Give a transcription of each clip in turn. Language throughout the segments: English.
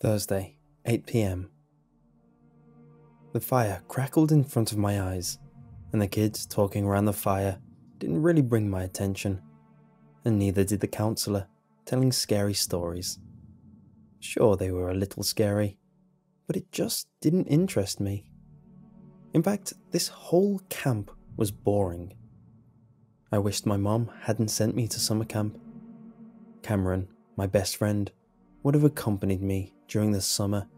Thursday, 8 p.m. The fire crackled in front of my eyes, and the kids talking around the fire didn't really bring my attention, and neither did the counselor telling scary stories. Sure, they were a little scary, but it just didn't interest me. In fact, this whole camp was boring. I wished my mom hadn't sent me to summer camp. Cameron, my best friend, would have accompanied me during the summer,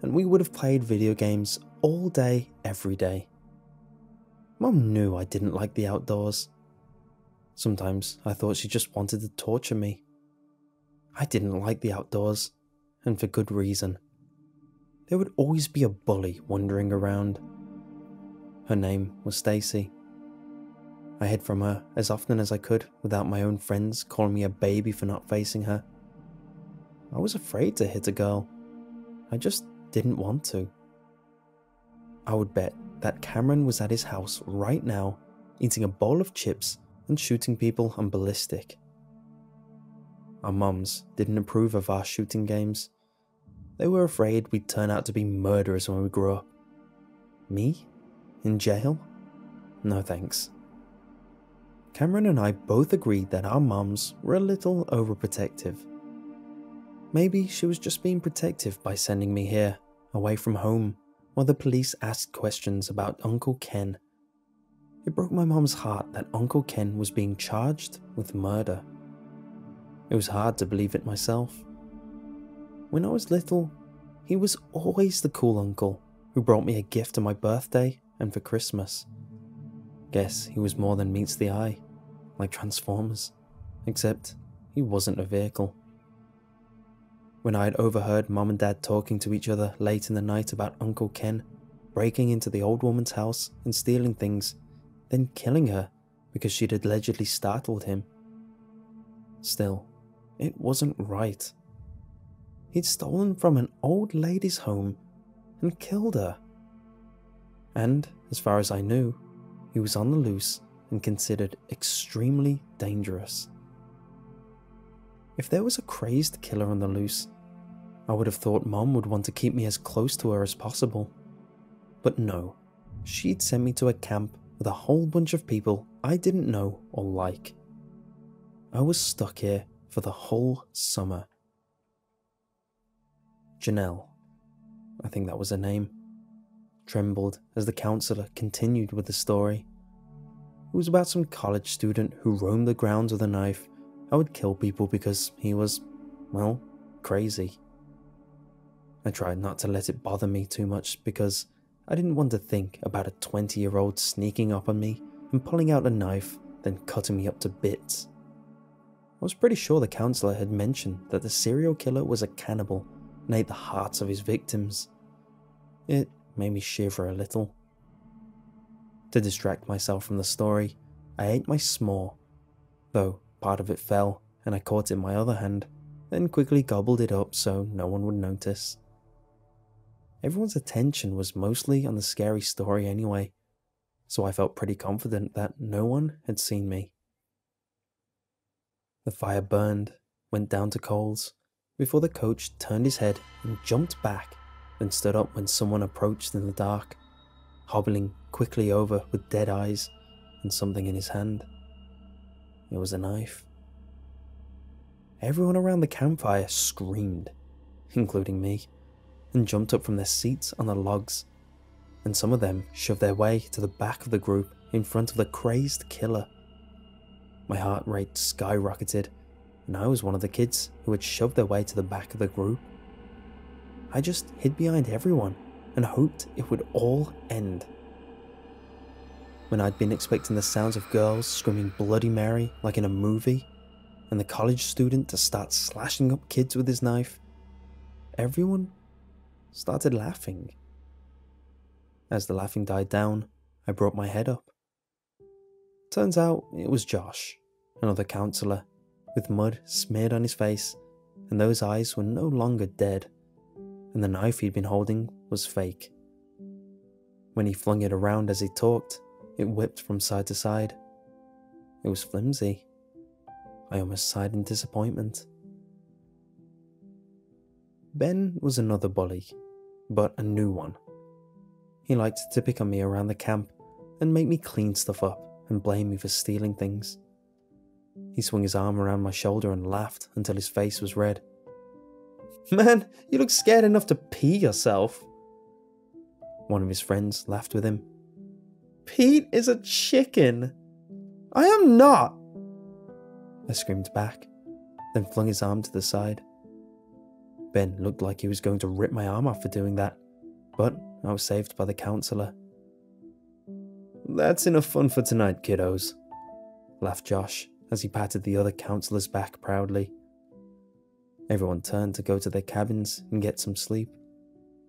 and we would have played video games all day, every day. Mom knew I didn't like the outdoors. Sometimes I thought she just wanted to torture me. I didn't like the outdoors, and for good reason. There would always be a bully wandering around. Her name was Stacy. I hid from her as often as I could without my own friends calling me a baby for not facing her. I was afraid to hit a girl. I just didn't want to. I would bet that Cameron was at his house right now, eating a bowl of chips and shooting people on ballistic. Our mums didn't approve of our shooting games. They were afraid we'd turn out to be murderers when we grew up. Me? In jail? No thanks. Cameron and I both agreed that our mums were a little overprotective. Maybe she was just being protective by sending me here, away from home, while the police asked questions about Uncle Ken. It broke my mom's heart that Uncle Ken was being charged with murder. It was hard to believe it myself. When I was little, he was always the cool uncle who brought me a gift on my birthday and for Christmas. Guess he was more than meets the eye, like Transformers, except he wasn't a vehicle. When I had overheard Mom and Dad talking to each other late in the night about Uncle Ken breaking into the old woman's house and stealing things, then killing her because she'd allegedly startled him. Still, it wasn't right. He'd stolen from an old lady's home and killed her. And, as far as I knew, he was on the loose and considered extremely dangerous. If there was a crazed killer on the loose, I would have thought Mom would want to keep me as close to her as possible. But no, she'd sent me to a camp with a whole bunch of people I didn't know or like. I was stuck here for the whole summer. Janelle, I think that was her name, trembled as the counselor continued with the story. It was about some college student who roamed the grounds with a knife and would kill people because he was, well, crazy. I tried not to let it bother me too much because I didn't want to think about a 20-year-old sneaking up on me and pulling out a knife, then cutting me up to bits. I was pretty sure the counselor had mentioned that the serial killer was a cannibal and ate the hearts of his victims. It made me shiver a little. To distract myself from the story, I ate my s'more, though part of it fell and I caught it in my other hand, then quickly gobbled it up so no one would notice. Everyone's attention was mostly on the scary story anyway, so I felt pretty confident that no one had seen me. The fire burned, went down to coals, before the coach turned his head and jumped back, then stood up when someone approached in the dark, hobbling quickly over with dead eyes and something in his hand. It was a knife. Everyone around the campfire screamed, including me, and jumped up from their seats on the logs, and some of them shoved their way to the back of the group in front of the crazed killer. My heart rate skyrocketed, and I was one of the kids who had shoved their way to the back of the group. I just hid behind everyone and hoped it would all end. When I'd been expecting the sounds of girls screaming Bloody Mary like in a movie, and the college student to start slashing up kids with his knife, everyone started laughing. As the laughing died down, I brought my head up. Turns out it was Josh, another counselor, with mud smeared on his face, and those eyes were no longer dead, and the knife he'd been holding was fake. When he flung it around as he talked, it whipped from side to side. It was flimsy. I almost sighed in disappointment. Ben was another bully, but a new one. He liked to pick on me around the camp and make me clean stuff up and blame me for stealing things. He swung his arm around my shoulder and laughed until his face was red. "Man, you look scared enough to pee yourself." One of his friends laughed with him. "Pete is a chicken." "I am not!" I screamed back, then flung his arm to the side. Ben looked like he was going to rip my arm off for doing that, but I was saved by the counsellor. "That's enough fun for tonight, kiddos," laughed Josh as he patted the other counsellor's back proudly. Everyone turned to go to their cabins and get some sleep,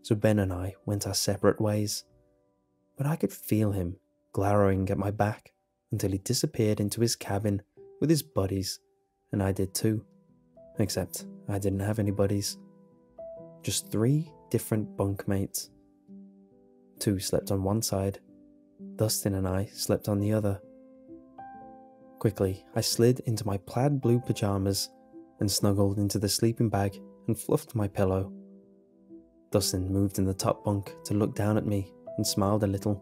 so Ben and I went our separate ways. But I could feel him glowering at my back until he disappeared into his cabin with his buddies, and I did too, except I didn't have any buddies. Just 3 different bunkmates. 2 slept on one side, Dustin and I slept on the other. Quickly, I slid into my plaid blue pajamas and snuggled into the sleeping bag and fluffed my pillow. Dustin moved in the top bunk to look down at me and smiled a little.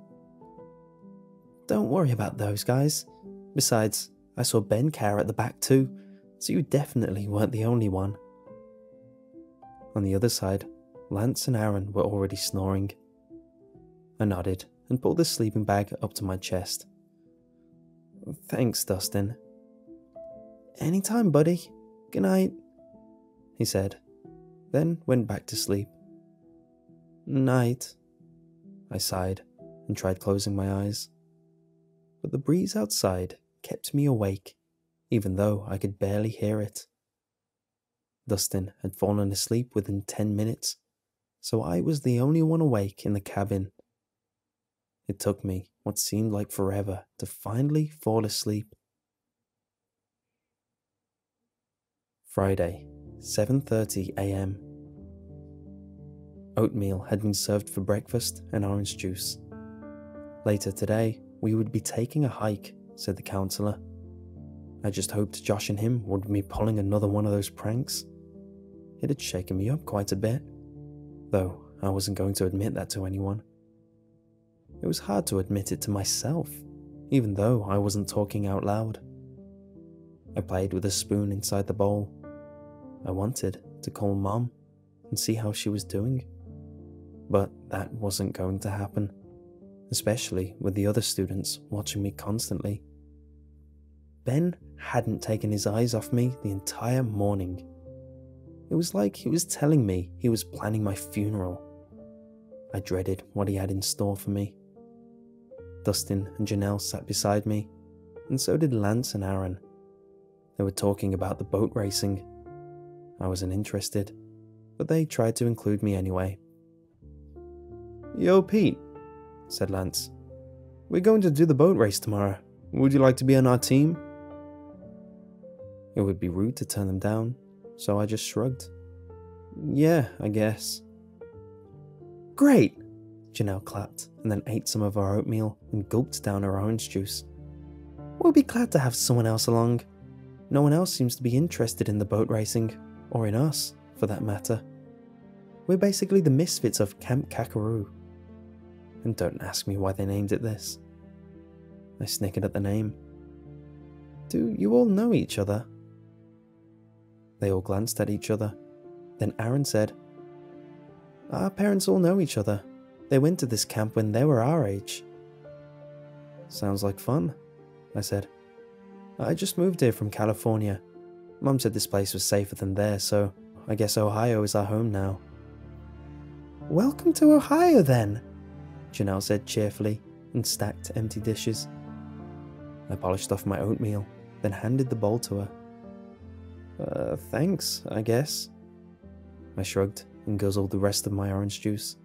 "Don't worry about those guys. Besides, I saw Ben care at the back too, so you definitely weren't the only one." On the other side, Lance and Aaron were already snoring. I nodded and pulled the sleeping bag up to my chest. "Thanks, Dustin." "Anytime, buddy. Good night," he said, then went back to sleep. "Night," I sighed and tried closing my eyes. But the breeze outside kept me awake, even though I could barely hear it. Dustin had fallen asleep within 10 minutes, so I was the only one awake in the cabin. It took me what seemed like forever to finally fall asleep. Friday, 7:30 a.m. Oatmeal had been served for breakfast and orange juice. Later today, we would be taking a hike, said the counsellor. I just hoped Josh and him wouldn't be pulling another one of those pranks. It had shaken me up quite a bit, though I wasn't going to admit that to anyone. It was hard to admit it to myself, even though I wasn't talking out loud. I played with a spoon inside the bowl. I wanted to call Mom and see how she was doing, but that wasn't going to happen, especially with the other students watching me constantly. Ben hadn't taken his eyes off me the entire morning. It was like he was telling me he was planning my funeral. I dreaded what he had in store for me. Dustin and Janelle sat beside me, and so did Lance and Aaron. They were talking about the boat racing. I wasn't interested, but they tried to include me anyway. "Yo, Pete," said Lance. "We're going to do the boat race tomorrow. Would you like to be on our team?" It would be rude to turn them down, so I just shrugged. "Yeah, I guess." "Great!" Janelle clapped and then ate some of our oatmeal and gulped down her orange juice. "We'll be glad to have someone else along. No one else seems to be interested in the boat racing, or in us, for that matter. We're basically the misfits of Camp Kakaroo. And don't ask me why they named it this." I snickered at the name. "Do you all know each other?" They all glanced at each other. Then Aaron said, "Our parents all know each other. They went to this camp when they were our age." "Sounds like fun," I said. "I just moved here from California. Mom said this place was safer than there, so I guess Ohio is our home now." "Welcome to Ohio, then," Janelle said cheerfully and stacked empty dishes. I polished off my oatmeal, then handed the bowl to her. Thanks, I guess." I shrugged and guzzled the rest of my orange juice.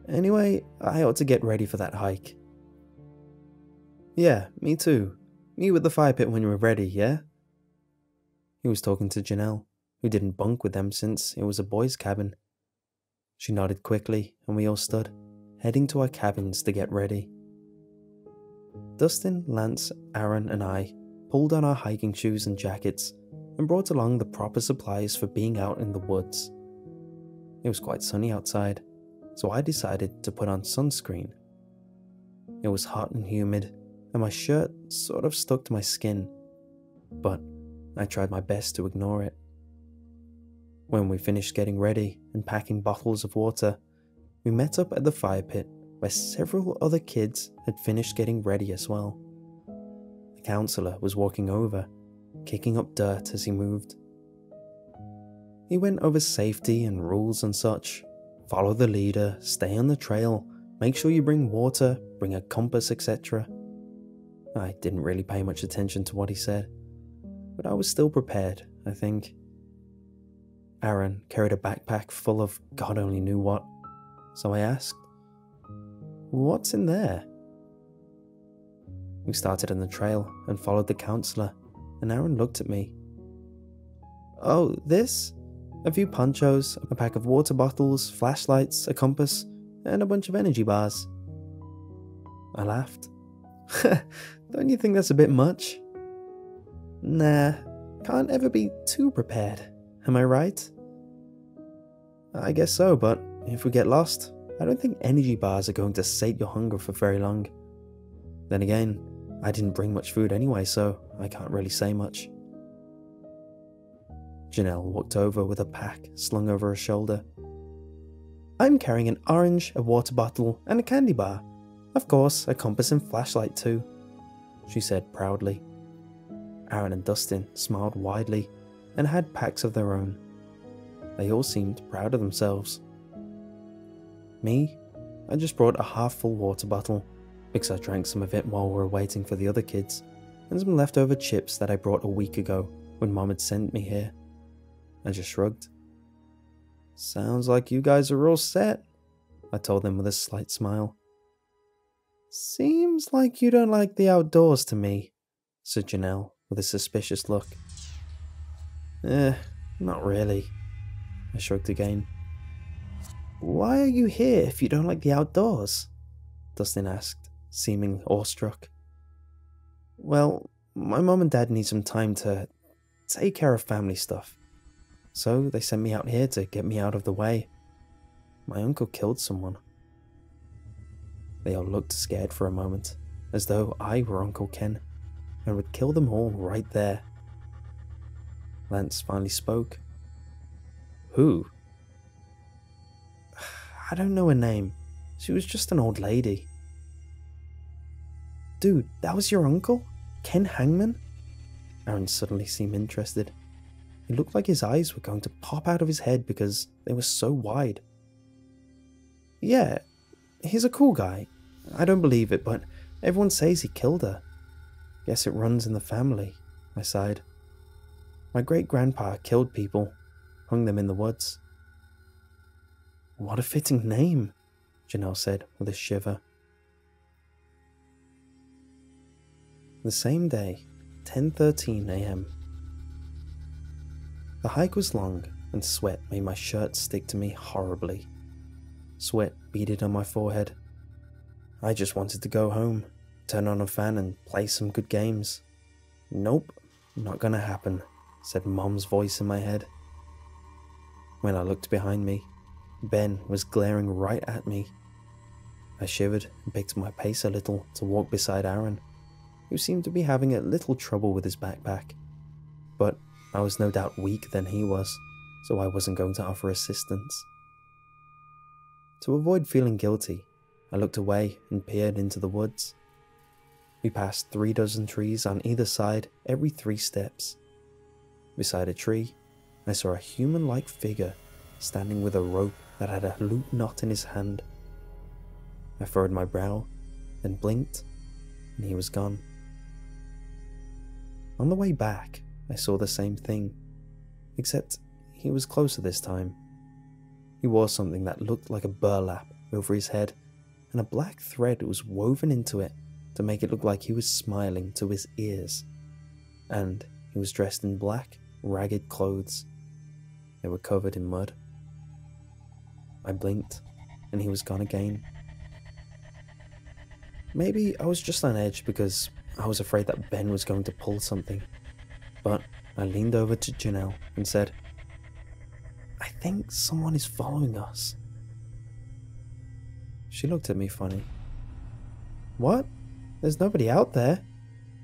"Anyway, I ought to get ready for that hike." "Yeah, me too. Meet at the fire pit when you're ready, yeah?" He was talking to Janelle, who didn't bunk with them since it was a boys' cabin. She nodded quickly, and we all stood, heading to our cabins to get ready. Dustin, Lance, Aaron, and I pulled on our hiking shoes and jackets and brought along the proper supplies for being out in the woods. It was quite sunny outside, so I decided to put on sunscreen. It was hot and humid, and my shirt sort of stuck to my skin, but I tried my best to ignore it. When we finished getting ready and packing bottles of water, we met up at the fire pit where several other kids had finished getting ready as well. The counsellor was walking over, kicking up dirt as he moved. He went over safety and rules and such. Follow the leader, stay on the trail, make sure you bring water, bring a compass, etc. I didn't really pay much attention to what he said, but I was still prepared, I think. Aaron carried a backpack full of God only knew what, so I asked, "What's in there?" We started on the trail and followed the counsellor, and Aaron looked at me. "Oh, this? A few ponchos, a pack of water bottles, flashlights, a compass, and a bunch of energy bars." I laughed. "Don't you think that's a bit much?" "Nah, can't ever be too prepared, am I right?" "I guess so, but if we get lost, I don't think energy bars are going to sate your hunger for very long. Then again, I didn't bring much food anyway, so I can't really say much." Janelle walked over with a pack slung over her shoulder. "I'm carrying an orange, a water bottle, and a candy bar. Of course, a compass and flashlight too," she said proudly. Aaron and Dustin smiled widely and had packs of their own. They all seemed proud of themselves. Me, I just brought a half-full water bottle because I drank some of it while we were waiting for the other kids, and some leftover chips that I brought a week ago when Mom had sent me here. I just shrugged. "Sounds like you guys are all set," I told them with a slight smile. "Seems like you don't like the outdoors to me," said Janelle with a suspicious look. Not really," I shrugged again. "Why are you here if you don't like the outdoors?" Dustin asked, seeming awestruck. "Well, my mom and dad need some time to take care of family stuff, so they sent me out here to get me out of the way. My uncle killed someone." They all looked scared for a moment, as though I were Uncle Ken, and would kill them all right there. Lance finally spoke. "Who?" "I don't know her name. She was just an old lady." "Dude, that was your uncle? Ken Hangman?" Aaron suddenly seemed interested. It looked like his eyes were going to pop out of his head because they were so wide. "Yeah, he's a cool guy. I don't believe it, but everyone says he killed her. Guess it runs in the family," I sighed. "My great-grandpa killed people, hung them in the woods." "What a fitting name," Janelle said with a shiver. The same day, 10:13 a.m. The hike was long, and sweat made my shirt stick to me horribly. Sweat beaded on my forehead. I just wanted to go home, turn on a fan and play some good games. "Nope, not gonna happen," said Mom's voice in my head. When I looked behind me, Ben was glaring right at me. I shivered and picked up my pace a little to walk beside Aaron, who seemed to be having a little trouble with his backpack. But I was no doubt weaker than he was, so I wasn't going to offer assistance. To avoid feeling guilty, I looked away and peered into the woods. We passed 36 trees on either side every 3 steps. Beside a tree, I saw a human-like figure standing with a rope that had a loop knot in his hand. I furrowed my brow, then blinked, and he was gone. On the way back, I saw the same thing, except he was closer this time. He wore something that looked like a burlap over his head, and a black thread was woven into it to make it look like he was smiling to his ears. And he was dressed in black, ragged clothes. They were covered in mud. I blinked, and he was gone again. Maybe I was just on edge because I was afraid that Ben was going to pull something, but I leaned over to Janelle and said, I think someone is following us." She looked at me funny. "What? There's nobody out there.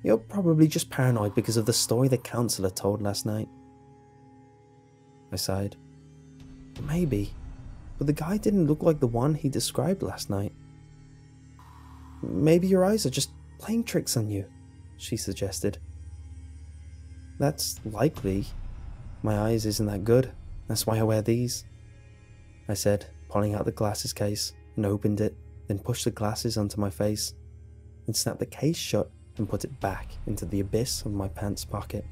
You're probably just paranoid because of the story the counselor told last night." I sighed. "Maybe, but the guy didn't look like the one he described last night." "Maybe your eyes are just playing tricks on you," she suggested. "That's likely. My eyes isn't that good. That's why I wear these," I said, pulling out the glasses case and opened it, then pushed the glasses onto my face, and snapped the case shut and put it back into the abyss of my pants pocket.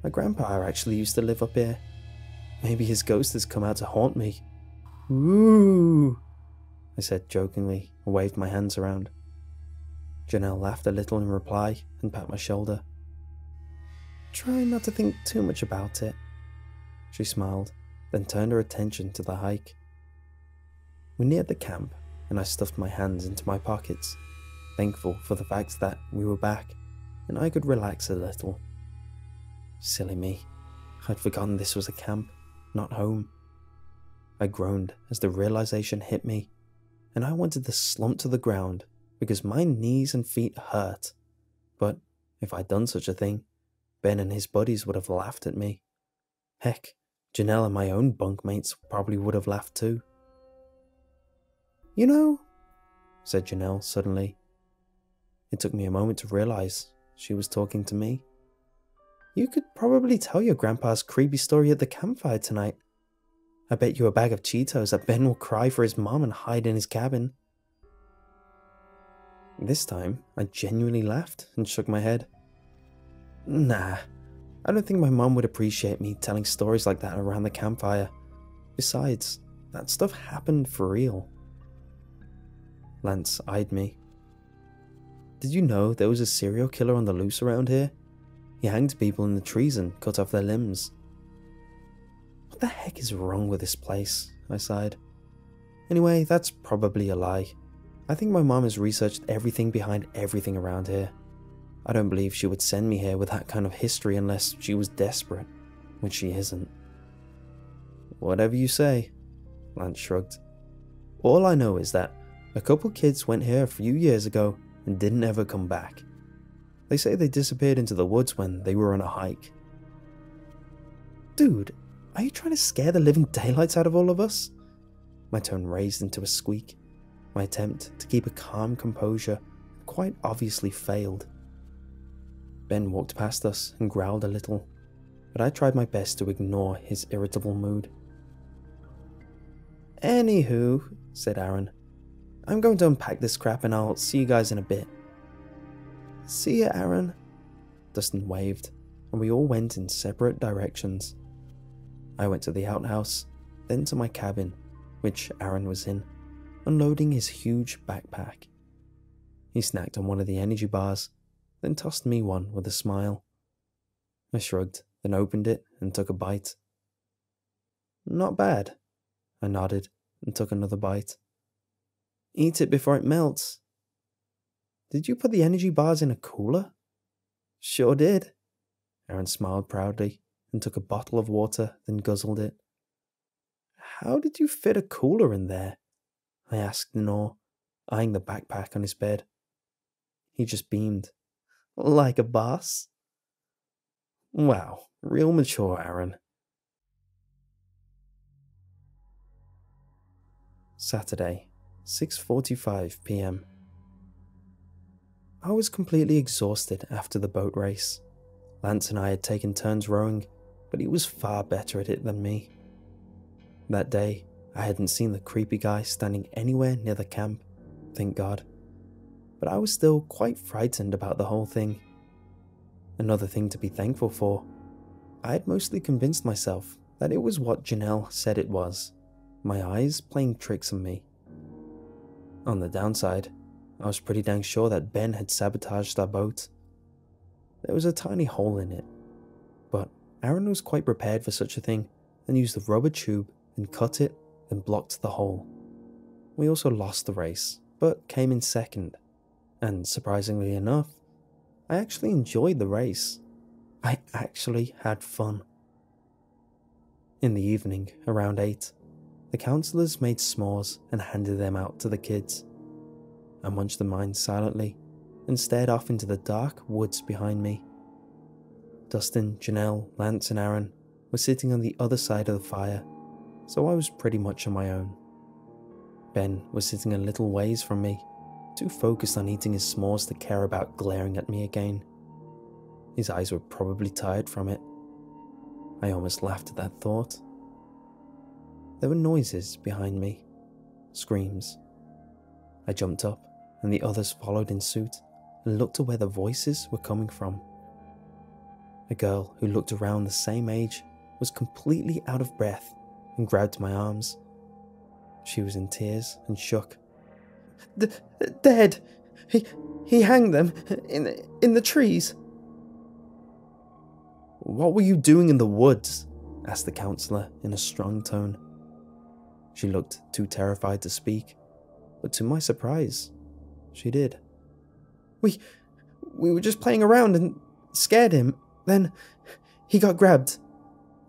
"My grandpa actually used to live up here. Maybe his ghost has come out to haunt me." "Ooh," I said jokingly and waved my hands around. Janelle laughed a little in reply and pat my shoulder. "Try not to think too much about it." She smiled, then turned her attention to the hike. We neared the camp, and I stuffed my hands into my pockets, thankful for the fact that we were back and I could relax a little. Silly me, I'd forgotten this was a camp, not home. I groaned as the realization hit me, and I wanted to slump to the ground because my knees and feet hurt. But if I'd done such a thing, Ben and his buddies would have laughed at me. Heck, Janelle and my own bunkmates probably would have laughed too. "You know," said Janelle suddenly. It took me a moment to realize she was talking to me. "You could probably tell your grandpa's creepy story at the campfire tonight. I bet you a bag of Cheetos that Ben will cry for his mom and hide in his cabin." This time, I genuinely laughed and shook my head. "Nah, I don't think my mom would appreciate me telling stories like that around the campfire. Besides, that stuff happened for real." Lance eyed me. "Did you know there was a serial killer on the loose around here? He hanged people in the trees and cut off their limbs." "What the heck is wrong with this place?" I sighed. "Anyway, that's probably a lie. I think my mom has researched everything behind everything around here. I don't believe she would send me here with that kind of history unless she was desperate, which she isn't." "Whatever you say," Lance shrugged. "All I know is that a couple kids went here a few years ago and didn't ever come back. They say they disappeared into the woods when they were on a hike." "Dude, are you trying to scare the living daylights out of all of us?" My tone raised into a squeak. My attempt to keep a calm composure quite obviously failed. Ben walked past us and growled a little, but I tried my best to ignore his irritable mood. "Anywho," said Aaron, "I'm going to unpack this crap and I'll see you guys in a bit." "See ya, Aaron," Dustin waved, and we all went in separate directions. I went to the outhouse, then to my cabin, which Aaron was in, unloading his huge backpack. He snacked on one of the energy bars, then tossed me one with a smile. I shrugged, then opened it and took a bite. "Not bad," I nodded and took another bite. "Eat it before it melts." "Did you put the energy bars in a cooler?" "Sure did." Aaron smiled proudly and took a bottle of water, then guzzled it. "How did you fit a cooler in there?" I asked in awe, eyeing the backpack on his bed. He just beamed. "Like a boss." "Wow, real mature, Aaron." Saturday, 6:45 p.m. I was completely exhausted after the boat race. Lance and I had taken turns rowing, but he was far better at it than me. That day, I hadn't seen the creepy guy standing anywhere near the camp, thank God. But I was still quite frightened about the whole thing. Another thing to be thankful for, I had mostly convinced myself that it was what Janelle said it was, my eyes playing tricks on me. On the downside, I was pretty dang sure that Ben had sabotaged our boat. There was a tiny hole in it, but Aaron was quite prepared for such a thing and used a rubber tube and cut it, then blocked the hole. We also lost the race, but came in second, and surprisingly enough, I actually enjoyed the race. I actually had fun. In the evening, around 8, the counsellors made s'mores and handed them out to the kids. I munched the mine silently and stared off into the dark woods behind me. Dustin, Janelle, Lance and Aaron were sitting on the other side of the fire, so I was pretty much on my own. Ben was sitting a little ways from me, too focused on eating his s'mores to care about glaring at me again. His eyes were probably tired from it. I almost laughed at that thought. There were noises behind me, screams. I jumped up and the others followed in suit and looked to where the voices were coming from. A girl who looked around the same age was completely out of breath and grabbed my arms. She was in tears and shook. Dead! He hanged them in the trees. What were you doing in the woods? Asked the counsellor in a strong tone. She looked too terrified to speak, but to my surprise, she did. We were just playing around and scared him. Then he got grabbed.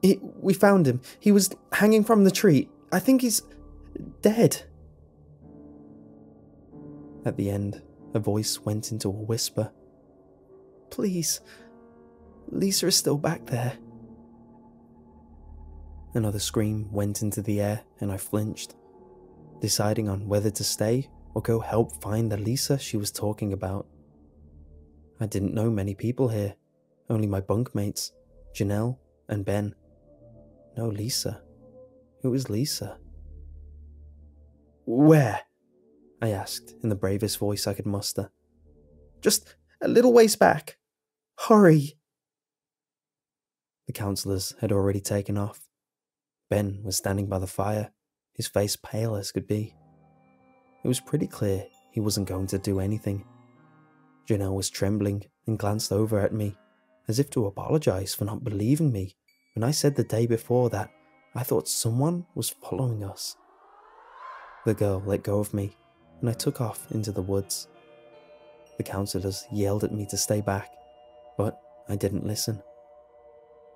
We found him. He was hanging from the tree. I think he's dead. At the end, a voice went into a whisper. Please, Lisa is still back there. Another scream went into the air and I flinched, deciding on whether to stay or go help find the Lisa she was talking about. I didn't know many people here, only my bunkmates, Janelle and Ben. No Lisa. Who was Lisa? Where? I asked in the bravest voice I could muster. Just a little ways back. Hurry! The counsellors had already taken off. Ben was standing by the fire, his face pale as could be. It was pretty clear he wasn't going to do anything. Janelle was trembling and glanced over at me, as if to apologise for not believing me when I said the day before that I thought someone was following us. The girl let go of me, and I took off into the woods. The counsellors yelled at me to stay back, but I didn't listen.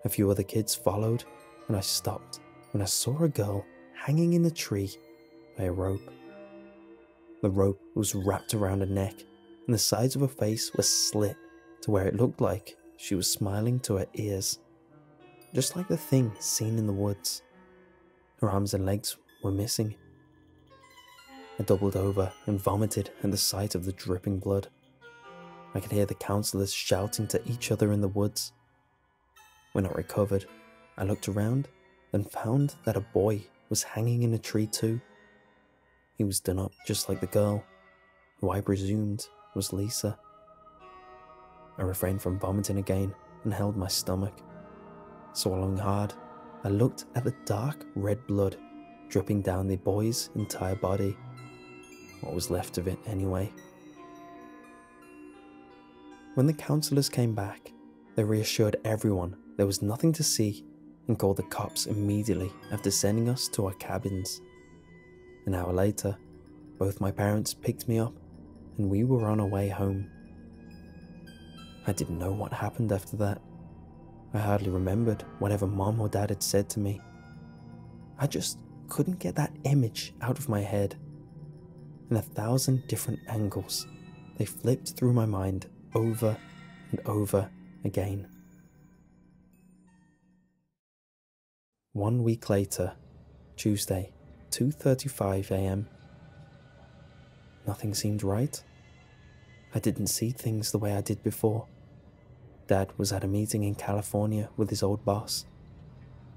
A few other kids followed, and I stopped when I saw a girl hanging in a tree by a rope. The rope was wrapped around her neck, and the sides of her face were slit to where it looked like she was smiling to her ears, just like the thing seen in the woods. Her arms and legs were missing. I doubled over and vomited at the sight of the dripping blood. I could hear the counsellors shouting to each other in the woods. When I recovered, I looked around and found that a boy was hanging in a tree too. He was done up just like the girl, who I presumed was Lisa. I refrained from vomiting again and held my stomach. Swallowing hard, I looked at the dark red blood dripping down the boy's entire body. What was left of it anyway. When the counsellors came back, they reassured everyone there was nothing to see and called the cops immediately after sending us to our cabins. An hour later, both my parents picked me up and we were on our way home. I didn't know what happened after that. I hardly remembered whatever Mom or Dad had said to me. I just couldn't get that image out of my head. In 1,000 different angles, they flipped through my mind over and over again. 1 week later, Tuesday, 2:35 a.m. Nothing seemed right. I didn't see things the way I did before. Dad was at a meeting in California with his old boss.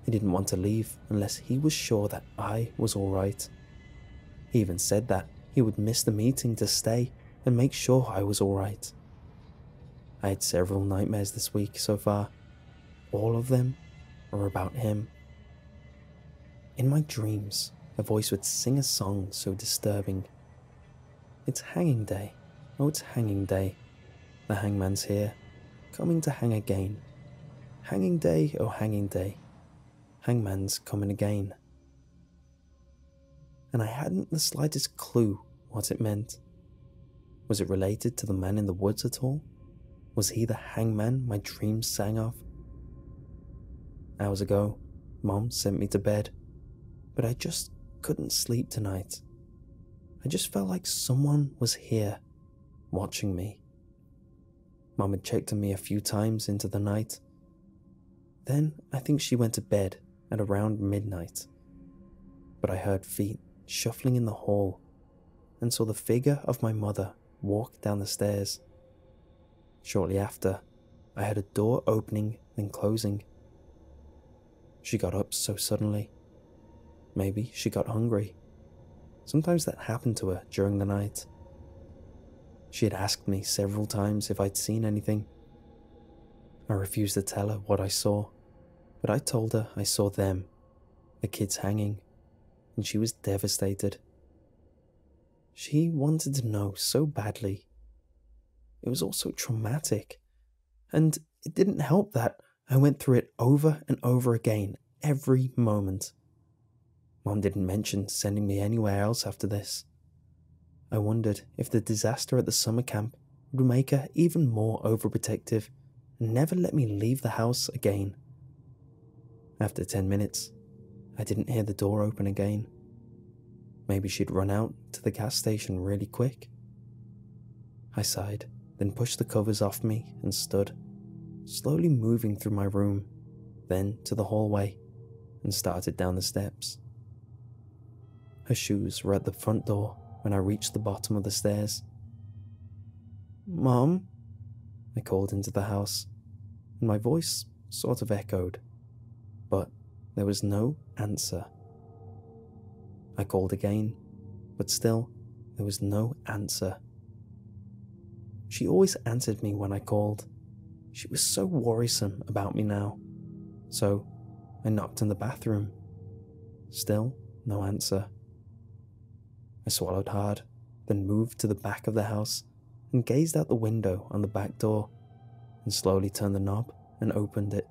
He didn't want to leave unless he was sure that I was alright. He even said that he would miss the meeting to stay and make sure I was alright. I had several nightmares this week so far. All of them were about him. In my dreams, a voice would sing a song so disturbing. It's hanging day. Oh, it's hanging day. The hangman's here, coming to hang again. Hanging day, oh hanging day. Hangman's coming again. And I hadn't the slightest clue what it meant. Was it related to the man in the woods at all? Was he the hangman my dreams sang of? Hours ago, Mom sent me to bed, but I just couldn't sleep tonight. I just felt like someone was here, watching me. Mom had checked on me a few times into the night. Then I think she went to bed at around midnight. But I heard feet shuffling in the hall and saw the figure of my mother walk down the stairs. Shortly after, I heard a door opening then closing. She got up so suddenly. Maybe she got hungry. Sometimes that happened to her during the night. She had asked me several times if I'd seen anything. I refused to tell her what I saw, but I told her I saw them, the kids hanging, and she was devastated. She wanted to know so badly. It was also traumatic, and it didn't help that I went through it over and over again every moment. Mom didn't mention sending me anywhere else after this. I wondered if the disaster at the summer camp would make her even more overprotective and never let me leave the house again. After 10 minutes, I didn't hear the door open again. Maybe she'd run out to the gas station really quick. I sighed, then pushed the covers off me and stood, slowly moving through my room, then to the hallway, and started down the steps. Her shoes were at the front door when I reached the bottom of the stairs. "Mom?" I called into the house, and my voice sort of echoed, but there was no answer. I called again, but still there was no answer. She always answered me when I called. She was so worrisome about me now. So I knocked on the bathroom. Still no answer. I swallowed hard, then moved to the back of the house and gazed out the window on the back door and slowly turned the knob and opened it.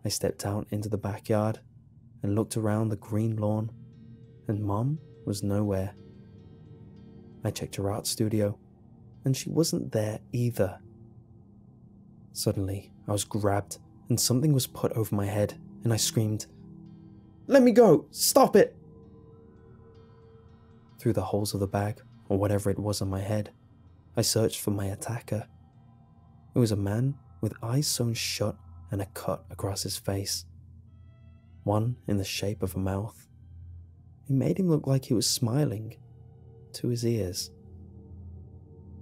I stepped out into the backyard and looked around the green lawn, and Mom was nowhere. I checked her art studio, and she wasn't there either. Suddenly, I was grabbed and something was put over my head, and I screamed, "Let me go! Stop it!" Through the holes of the bag, or whatever it was on my head, I searched for my attacker. It was a man with eyes sewn shut and a cut across his face, one in the shape of a mouth. It made him look like he was smiling to his ears.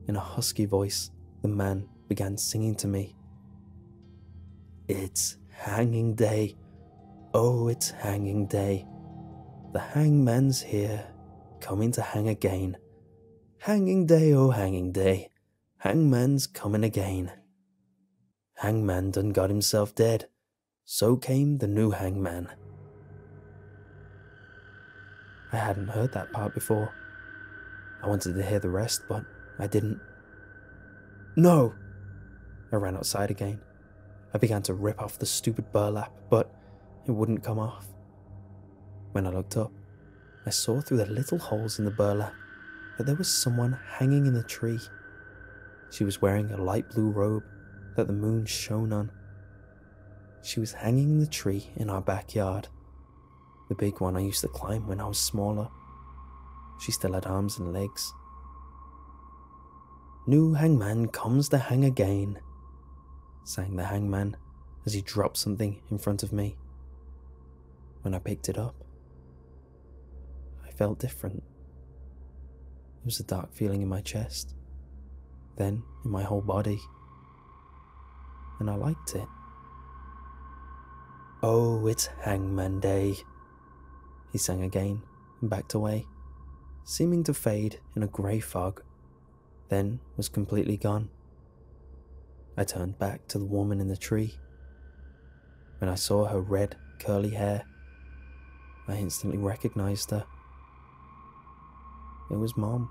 In a husky voice, the man began singing to me. "It's hanging day, oh it's hanging day. The hangman's here, coming to hang again. Hanging day, oh hanging day, hangman's coming again. Hangman done got himself dead, so came the new hangman." I hadn't heard that part before. I wanted to hear the rest, but I didn't. "No!" I ran outside again. I began to rip off the stupid burlap, but it wouldn't come off. When I looked up, I saw through the little holes in the burlap that there was someone hanging in the tree. She was wearing a light blue robe that the moon shone on. She was hanging in the tree in our backyard, the big one I used to climb when I was smaller. She still had arms and legs. "New hangman comes to hang again," sang the hangman as he dropped something in front of me. When I picked it up, I felt different. There was a dark feeling in my chest, then in my whole body, and I liked it. "Oh, it's hangman day," he sang again and backed away, seeming to fade in a grey fog, then was completely gone. I turned back to the woman in the tree. When I saw her red, curly hair, I instantly recognized her. It was Mom,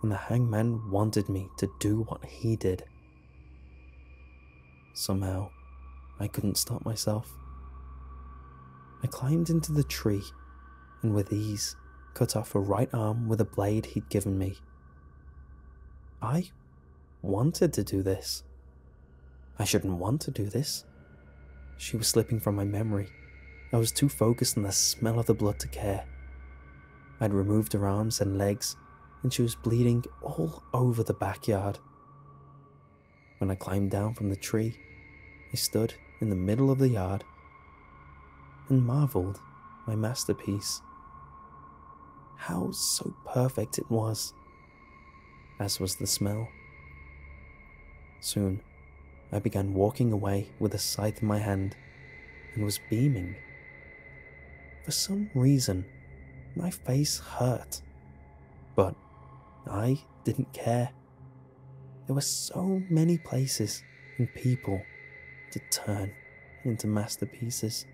and the hangman wanted me to do what he did. Somehow, I couldn't stop myself. I climbed into the tree and with ease cut off her right arm with a blade he'd given me. I wanted to do this. I shouldn't want to do this. She was slipping from my memory. I was too focused on the smell of the blood to care. I'd removed her arms and legs, and she was bleeding all over the backyard. When I climbed down from the tree, I stood in the middle of the yard and marveled my masterpiece. How so perfect it was, as was the smell. Soon, I began walking away with a scythe in my hand and was beaming. For some reason, my face hurt, but I didn't care. There were so many places and people to turn into masterpieces.